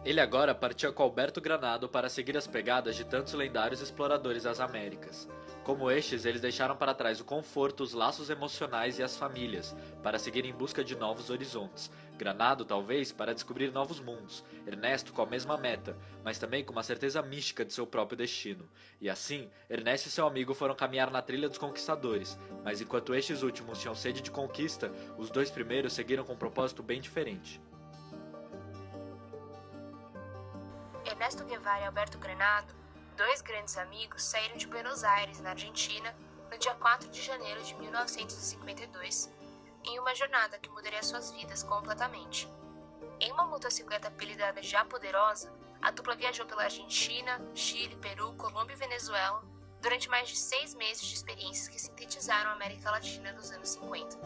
Ele agora partia com Alberto Granado para seguir as pegadas de tantos lendários exploradores das Américas. Como estes, eles deixaram para trás o conforto, os laços emocionais e as famílias, para seguir em busca de novos horizontes. Granado, talvez, para descobrir novos mundos. Ernesto com a mesma meta, mas também com uma certeza mística de seu próprio destino. E assim, Ernesto e seu amigo foram caminhar na trilha dos conquistadores, mas enquanto estes últimos tinham sede de conquista, os dois primeiros seguiram com um propósito bem diferente. Ernesto Guevara e Alberto Granado, dois grandes amigos, saíram de Buenos Aires, na Argentina, no dia 4 de janeiro de 1952, em uma jornada que mudaria suas vidas completamente. Em uma motocicleta apelidada de A Poderosa, a dupla viajou pela Argentina, Chile, Peru, Colômbia e Venezuela durante mais de 6 meses de experiências que sintetizaram a América Latina dos anos 50.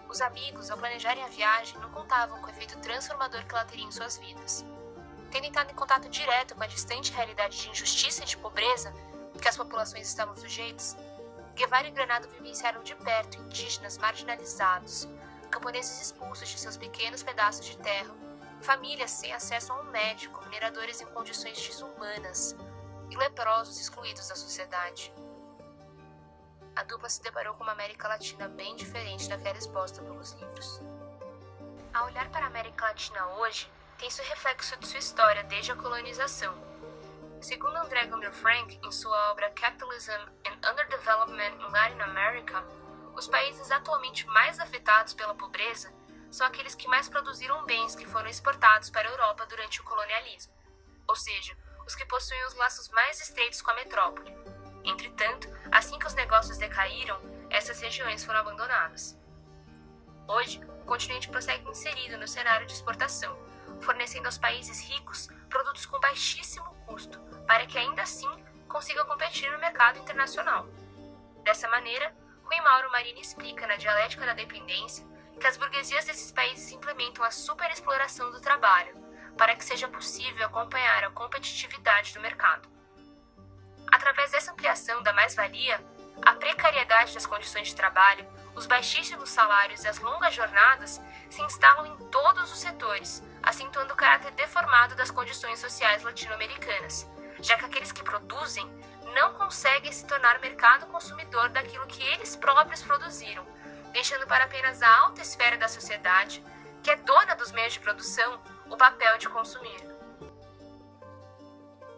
Os amigos, ao planejarem a viagem, não contavam com o efeito transformador que ela teria em suas vidas. Tendo entrado em contato direto com a distante realidade de injustiça e de pobreza que as populações estavam sujeitas, Guevara e Granado vivenciaram de perto indígenas marginalizados, camponeses expulsos de seus pequenos pedaços de terra, famílias sem acesso a um médico, mineradores em condições desumanas e leprosos excluídos da sociedade. A dupla se deparou com uma América Latina bem diferente daquela exposta pelos livros. Ao olhar para a América Latina hoje, tem-se o reflexo de sua história desde a colonização. Segundo André Gunder Frank, em sua obra Capitalism and Underdevelopment in Latin America, os países atualmente mais afetados pela pobreza são aqueles que mais produziram bens que foram exportados para a Europa durante o colonialismo, ou seja, os que possuem os laços mais estreitos com a metrópole. Entretanto, assim que os negócios decaíram, essas regiões foram abandonadas. Hoje, o continente prossegue inserido no cenário de exportação, fornecendo aos países ricos produtos com baixíssimo custo, para que ainda assim consigam competir no mercado internacional. Dessa maneira, Rui Mauro Marini explica na Dialética da Dependência que as burguesias desses países implementam a superexploração do trabalho, para que seja possível acompanhar a competitividade do mercado. Através dessa ampliação da mais-valia, a precariedade das condições de trabalho, os baixíssimos salários e as longas jornadas se instalam em todos os setores, acentuando o caráter deformado das condições sociais latino-americanas, já que aqueles que produzem não conseguem se tornar mercado consumidor daquilo que eles próprios produziram, deixando para apenas a alta esfera da sociedade, que é dona dos meios de produção, o papel de consumir.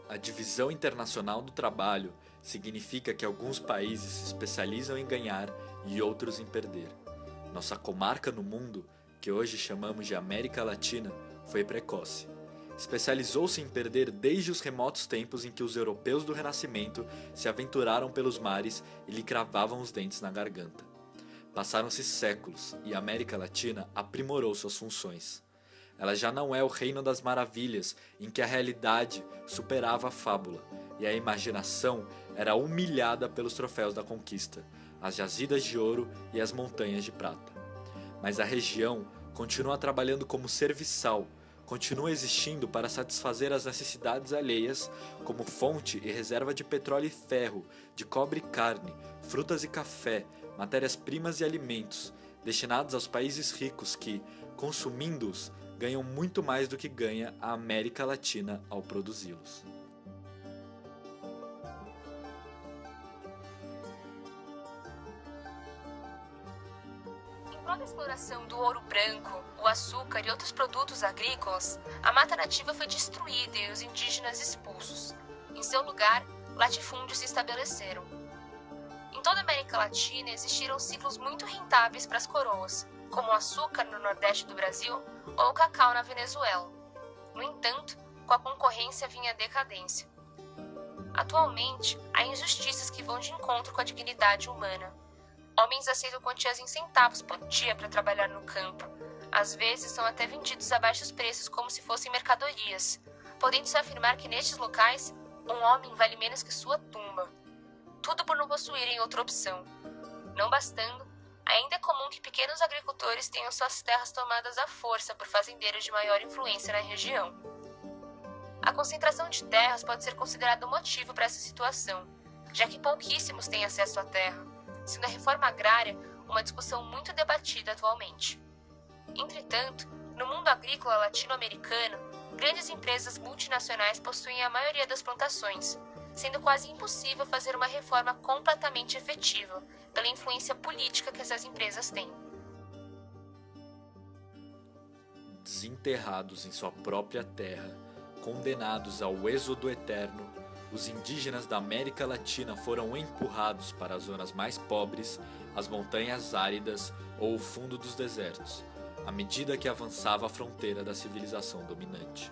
A divisão internacional do trabalho significa que alguns países se especializam em ganhar e outros em perder. Nossa comarca no mundo, que hoje chamamos de América Latina, foi precoce. Especializou-se em perder desde os remotos tempos em que os europeus do Renascimento se aventuraram pelos mares e lhe cravavam os dentes na garganta. Passaram-se séculos e a América Latina aprimorou suas funções. Ela já não é o reino das maravilhas em que a realidade superava a fábula e a imaginação era humilhada pelos troféus da conquista, as jazidas de ouro e as montanhas de prata. Mas a região continua trabalhando como serviçal, continua existindo para satisfazer as necessidades alheias como fonte e reserva de petróleo e ferro, de cobre e carne, frutas e café, matérias-primas e alimentos, destinados aos países ricos que, consumindo-os, ganham muito mais do que ganha a América Latina ao produzi-los. Em prol da exploração do ouro branco, o açúcar e outros produtos agrícolas, a mata nativa foi destruída e os indígenas expulsos. Em seu lugar, latifúndios se estabeleceram. Em toda a América Latina existiram ciclos muito rentáveis para as coroas, como o açúcar no nordeste do Brasil ou o cacau na Venezuela. No entanto, com a concorrência vinha a decadência. Atualmente, há injustiças que vão de encontro com a dignidade humana. Homens aceitam quantias em centavos por dia para trabalhar no campo. Às vezes são até vendidos a baixos preços como se fossem mercadorias, podendo-se afirmar que nestes locais, um homem vale menos que sua tumba. Tudo por não possuírem outra opção. Não bastando, ainda é comum que pequenos agricultores tenham suas terras tomadas à força por fazendeiros de maior influência na região. A concentração de terras pode ser considerado um motivo para essa situação, já que pouquíssimos têm acesso à terra, sendo a reforma agrária uma discussão muito debatida atualmente. Entretanto, No mundo agrícola latino-americano, grandes empresas multinacionais possuem a maioria das plantações, sendo quase impossível fazer uma reforma completamente efetiva pela influência política que essas empresas têm. Desenterrados em sua própria terra, condenados ao êxodo eterno, os indígenas da América Latina foram empurrados para as zonas mais pobres, as montanhas áridas ou o fundo dos desertos, à medida que avançava a fronteira da civilização dominante.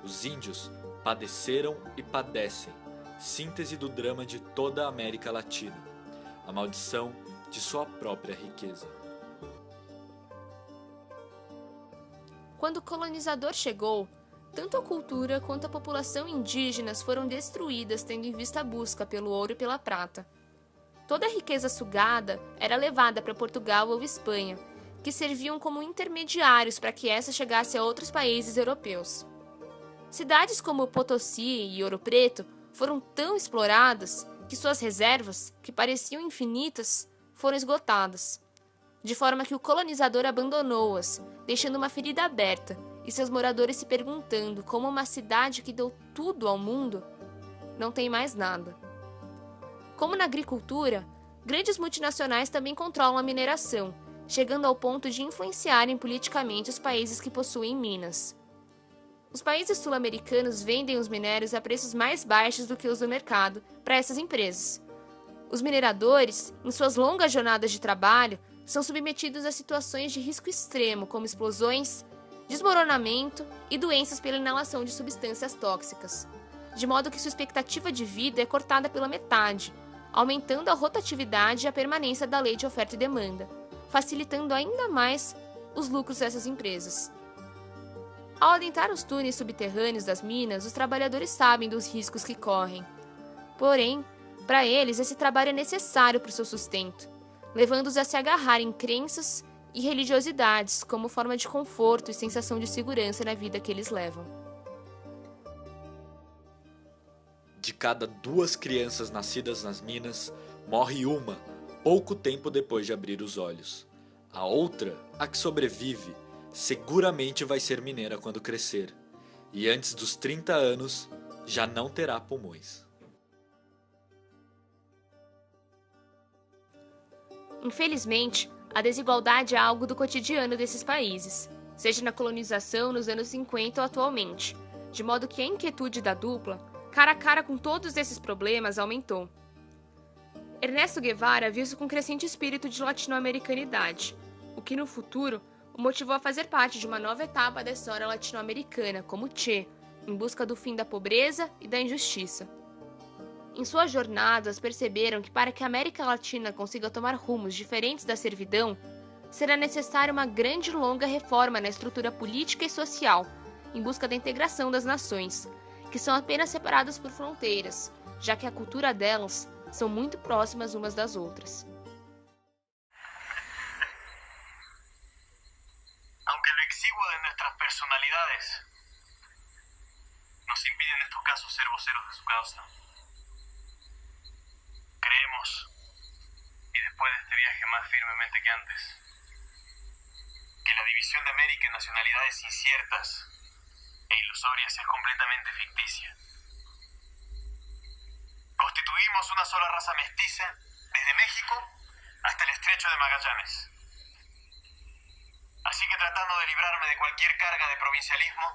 Os índios padeceram e padecem, síntese do drama de toda a América Latina, a maldição de sua própria riqueza. Quando o colonizador chegou, tanto a cultura quanto a população indígenas foram destruídas, tendo em vista a busca pelo ouro e pela prata. Toda a riqueza sugada era levada para Portugal ou Espanha, que serviam como intermediários para que essa chegasse a outros países europeus. Cidades como Potosí e Ouro Preto foram tão exploradas que suas reservas, que pareciam infinitas, foram esgotadas, de forma que o colonizador abandonou-as, deixando uma ferida aberta e seus moradores se perguntando como uma cidade que deu tudo ao mundo não tem mais nada. Como na agricultura, grandes multinacionais também controlam a mineração, chegando ao ponto de influenciarem politicamente os países que possuem minas. Os países sul-americanos vendem os minérios a preços mais baixos do que os do mercado para essas empresas. Os mineradores, em suas longas jornadas de trabalho, são submetidos a situações de risco extremo, como explosões, desmoronamento e doenças pela inalação de substâncias tóxicas, de modo que sua expectativa de vida é cortada pela metade, aumentando a rotatividade e a permanência da lei de oferta e demanda, facilitando ainda mais os lucros dessas empresas. Ao adentrar os túneis subterrâneos das minas, os trabalhadores sabem dos riscos que correm. Porém, para eles, esse trabalho é necessário para o seu sustento, levando-os a se agarrar em crenças e religiosidades como forma de conforto e sensação de segurança na vida que eles levam. De cada 2 crianças nascidas nas minas, morre uma pouco tempo depois de abrir os olhos. A outra, a que sobrevive, seguramente vai ser mineira quando crescer, e antes dos 30 anos já não terá pulmões. Infelizmente, a desigualdade é algo do cotidiano desses países, seja na colonização nos anos 50 ou atualmente, de modo que a inquietude da dupla, cara a cara com todos esses problemas, aumentou. Ernesto Guevara viu isso com crescente espírito de latino-americanidade, o que no futuro o motivou a fazer parte de uma nova etapa da história latino-americana, como Che, em busca do fim da pobreza e da injustiça. Em suas jornadas, perceberam que para que a América Latina consiga tomar rumos diferentes da servidão, será necessária uma grande e longa reforma na estrutura política e social, em busca da integração das nações, que são apenas separadas por fronteiras, já que a cultura delas são muito próximas umas das outras. Aunque lo exiguo de nuestras personalidades, nos impide en estos casos ser voceros de su causa. Creemos, y después de este viaje más firmemente que antes, que la división de América en nacionalidades inciertas e ilusorias es completamente ficticia. Constituimos una sola raza mestiza desde México hasta el Estrecho de Magallanes. Así que tratando de librarme de cualquier carga de provincialismo,